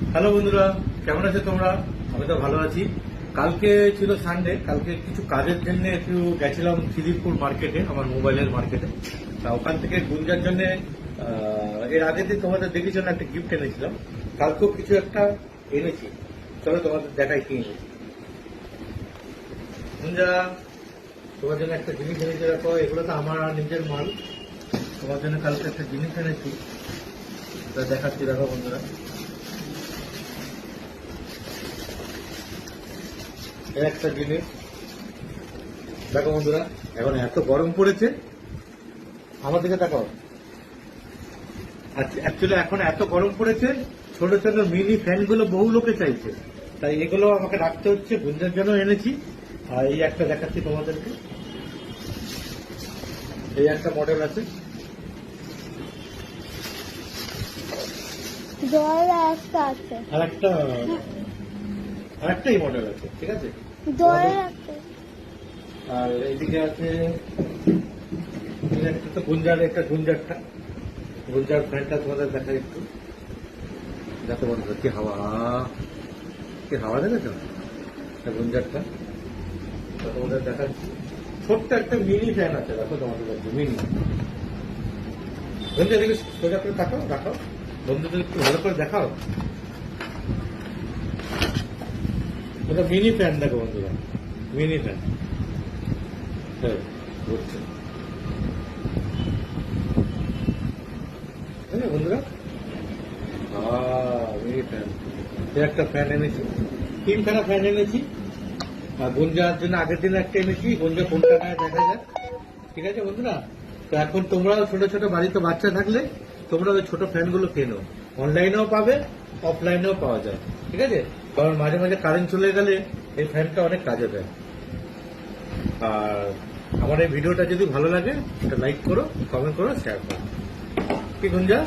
Hello বন্ধুরা, কেমন আছো তোমরা? আমি তো ভালো আছি। কালকে ছিল সানডে, কালকে কিছু কাজের জন্য একটু গেছিলাম খিদিরপুর মার্কেটে, আমার মোবাইলের মার্কেটে। তা ওখান থেকে গুঞ্জার জন্য এর আগের দিন তোমাদের দেখেছো না, একটা গিফট এনেছিলাম। কালকেও কিছু একটা এনেছি, চলো তোমাদের দেখাই কি এনেছি। গুঞ্জা, তোমার জন্য একটা জিনিস এনেছি, দেখো এগুলো তো আমার নিজের মাল। তোমার জন্য কালকে একটা জিনিস এনেছি, তা দেখাচ্ছি, দেখো বন্ধুরা। এই একটা জিনিস দেখো বন্ধুরা, এখন এত গরম পড়েছে, আমার দিকে দেখো। অ্যাকচুয়ালি এখন এত গরম পড়েছে, ছোট ছোট মিনি ফ্যান গুলো বহু লোকে চাইছে, তাই এগুলো আমাকে রাখতে হচ্ছে, গুঞ্জার জন্য এনেছি। আর এই একটা দেখাচ্ছি তোমাদেরকে, এই একটা মডেল আছে। আর একটাই মডেল আছে, ঠিক আছে। আর এইদিকে আছে একটা তো গুঞ্জারটা গুঞ্জার ফ্যানটা তোমাদের দেখা একটু দেখো বন্ধুরা, কি হাওয়া দেখেছো গুঞ্জারটা, তোমাদের দেখাচ্ছি। ছোট্ট একটা মিনি ফ্যান আছে, দেখো তোমাদের কাছে মিনি। বন্ধু এদিকে সোজা করে দেখাও বন্ধুদের একটু ভালো করে দেখাও। এটা মিনি ফ্যান, দেখো বন্ধুরা, মিনি ফ্যান। হ্যাঁ, বুঝছে বন্ধুরা, মিনি ফ্যান। একটা ফ্যান এনেছি, তিনখানা ফ্যান এনেছি। আর গুঞ্জার জন্য আগের দিন একটা এনেছি, গুঞ্জা কোনটা নেয় দেখা যাক, ঠিক আছে বন্ধুরা। তো এখন তোমরাও ছোট ছোট বাড়িতে বাচ্চা থাকলে তোমরা ওই ছোট ফ্যানগুলো কেনো, অনলাইনেও পাবে, অফলাইনেও পাওয়া যায়, ঠিক আছে। কারণ মাঝে মাঝে কারেন্ট চলে গেলে এই ফ্যানটা অনেক কাজে দেয়। আর আমার এই ভিডিওটা যদি ভালো লাগে একটা লাইক করো, কমেন্ট করো, শেয়ার করো। কি গুঞ্জা,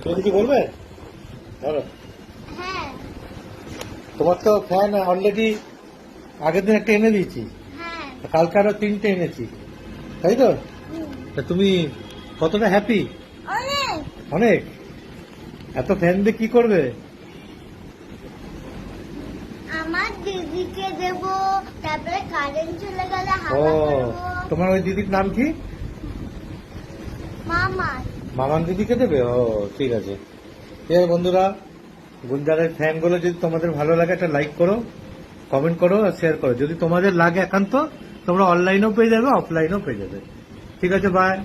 তুমি কিছু বলবে? বলো। তোমার তো ফ্যান অলরেডি আগের দিন একটা এনে দিয়েছি, কালকে আরো তিনটে এনেছি, তাই তো? তা তুমি কতটা হ্যাপি? অনেক। এত ফ্যান দিয়ে কি করবে? আমার দিদিকে দেব, তারপরে কারেন্ট চলে গেলে ও, তোমার ওই দিদির নাম কি? মামান দিদিকে দেবে? ও ঠিক আছে। ঠিক আছে বন্ধুরা, গুঞ্জারের ফ্যানগুলো যদি তোমাদের ভালো লাগে একটা লাইক করো, কমেন্ট করো আর শেয়ার করো। যদি তোমাদের লাগে একান্ত, তোমরা অনলাইনেও পেয়ে যাবে, অফলাইনেও পেয়ে যাবে। ঠিক আছে, বাই।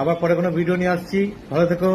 আবার পরে কোনো ভিডিও নিয়ে আসছি, ভালো থেকো।